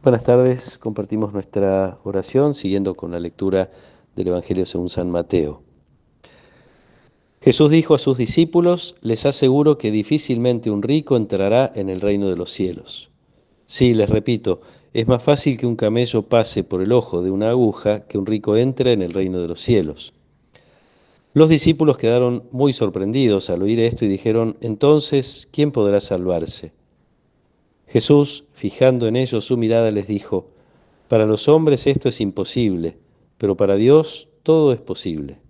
Buenas tardes, compartimos nuestra oración siguiendo con la lectura del Evangelio según San Mateo. Jesús dijo a sus discípulos: les aseguro que difícilmente un rico entrará en el reino de los cielos. Sí, les repito, es más fácil que un camello pase por el ojo de una aguja que un rico entre en el reino de los cielos. Los discípulos quedaron muy sorprendidos al oír esto y dijeron: entonces, ¿quién podrá salvarse? Jesús, fijando en ellos su mirada, les dijo: para los hombres esto es imposible, pero para Dios todo es posible.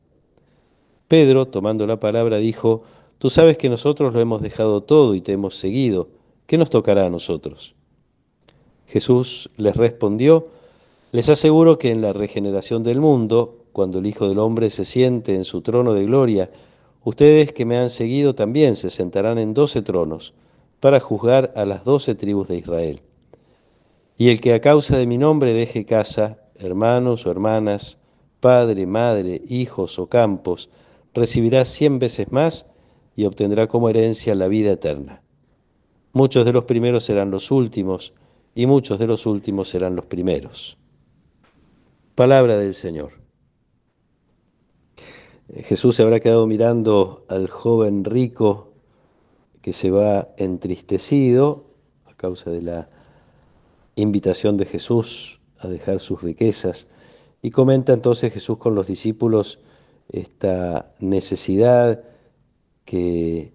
Pedro, tomando la palabra, dijo: tú sabes que nosotros lo hemos dejado todo y te hemos seguido. ¿Qué nos tocará a nosotros? Jesús les respondió: les aseguro que en la regeneración del mundo, cuando el Hijo del Hombre se siente en su trono de gloria, ustedes que me han seguido también se sentarán en 12 tronos para juzgar a las 12 tribus de Israel. Y el que a causa de mi nombre deje casa, hermanos o hermanas, padre, madre, hijos o campos, recibirá 100 veces más y obtendrá como herencia la vida eterna. Muchos de los primeros serán los últimos, y muchos de los últimos serán los primeros. Palabra del Señor. Jesús se habrá quedado mirando al joven rico que se va entristecido a causa de la invitación de Jesús a dejar sus riquezas. Y comenta entonces Jesús con los discípulos esta necesidad que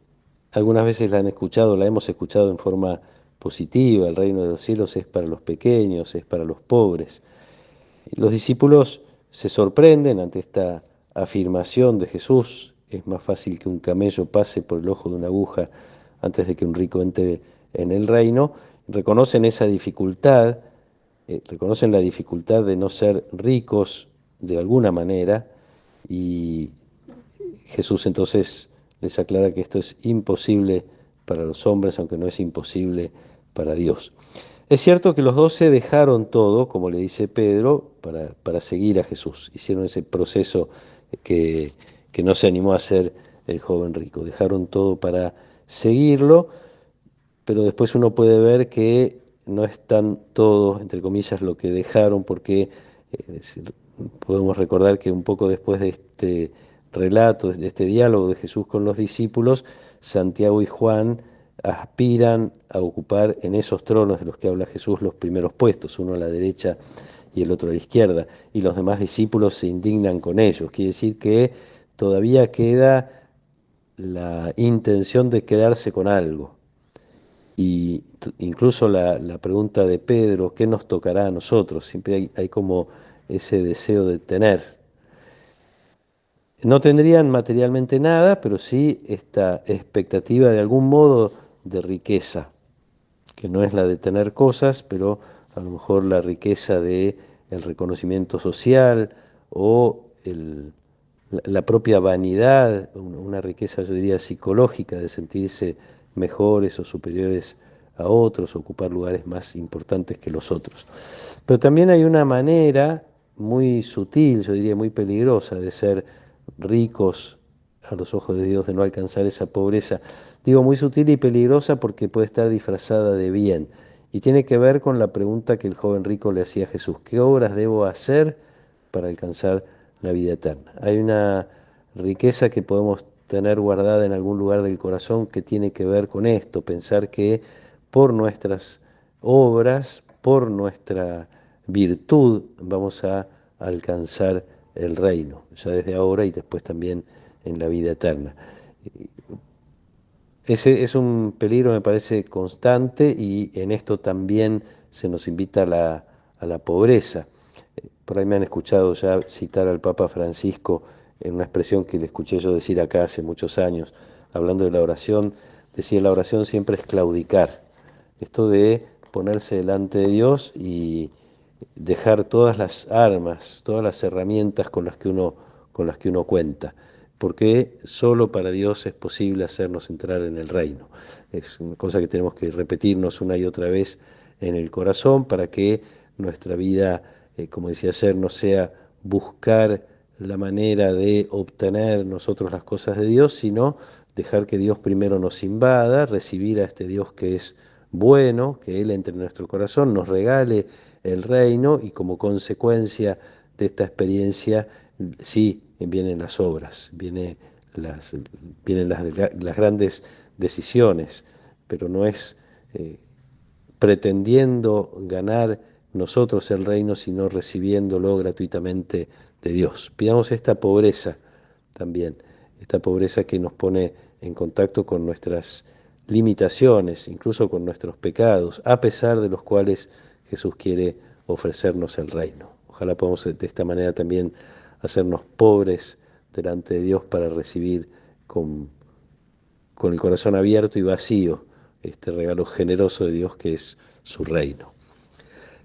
algunas veces la hemos escuchado en forma positiva: el reino de los cielos es para los pequeños, es para los pobres. Los discípulos se sorprenden ante esta afirmación de Jesús: es más fácil que un camello pase por el ojo de una aguja antes de que un rico entre en el reino. Reconocen esa dificultad, reconocen la dificultad de no ser ricos de alguna manera, y Jesús entonces les aclara que esto es imposible para los hombres, aunque no es imposible para Dios. Es cierto que los 12 dejaron todo, como le dice Pedro, para seguir a Jesús. Hicieron ese proceso que, que no se animó a hacer el joven rico. Dejaron todo para seguirlo, pero después uno puede ver que no es tan todo, entre comillas, lo que dejaron, porque es decir, podemos recordar que un poco después de este relato, de este diálogo de Jesús con los discípulos, Santiago y Juan aspiran a ocupar en esos tronos de los que habla Jesús los primeros puestos, uno a la derecha y el otro a la izquierda, y los demás discípulos se indignan con ellos. Quiere decir que todavía queda la intención de quedarse con algo. Y incluso la pregunta de Pedro: ¿qué nos tocará a nosotros? Siempre hay como ese deseo de tener. No tendrían materialmente nada, pero sí esta expectativa de algún modo de riqueza, que no es la de tener cosas, pero a lo mejor la riqueza de el reconocimiento social o la propia vanidad, una riqueza, yo diría, psicológica, de sentirse mejores o superiores a otros, ocupar lugares más importantes que los otros. Pero también hay una manera muy sutil, yo diría muy peligrosa, de ser ricos a los ojos de Dios, de no alcanzar esa pobreza. Digo muy sutil y peligrosa porque puede estar disfrazada de bien. Y tiene que ver con la pregunta que el joven rico le hacía a Jesús: ¿qué obras debo hacer para alcanzar la vida eterna? Hay una riqueza que podemos tener guardada en algún lugar del corazón que tiene que ver con esto: pensar que por nuestras obras, por nuestra virtud, vamos a alcanzar el reino, ya desde ahora y después también en la vida eterna. Ese es un peligro, me parece, constante, y en esto también se nos invita a la pobreza. Por ahí me han escuchado ya citar al Papa Francisco en una expresión que le escuché yo decir acá hace muchos años, hablando de la oración. Decía: la oración siempre es claudicar. Esto de ponerse delante de Dios y dejar todas las armas, todas las herramientas con las que uno cuenta, porque solo para Dios es posible hacernos entrar en el reino. Es una cosa que tenemos que repetirnos una y otra vez en el corazón para que nuestra vida, como decía ayer, no sea buscar la manera de obtener nosotros las cosas de Dios, sino dejar que Dios primero nos invada, recibir a este Dios que es bueno que Él entre en nuestro corazón, nos regale el reino y como consecuencia de esta experiencia, sí, vienen las obras, las, vienen las grandes decisiones, pero no es pretendiendo ganar nosotros el reino, sino recibiéndolo gratuitamente de Dios. Pidamos esta pobreza también, esta pobreza que nos pone en contacto con nuestras limitaciones, incluso con nuestros pecados, a pesar de los cuales Jesús quiere ofrecernos el reino. Ojalá podamos de esta manera también hacernos pobres delante de Dios para recibir con el corazón abierto y vacío este regalo generoso de Dios que es su reino.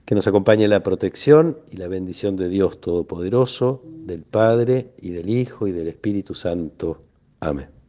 Que nos acompañe la protección y la bendición de Dios Todopoderoso, del Padre y del Hijo y del Espíritu Santo. Amén.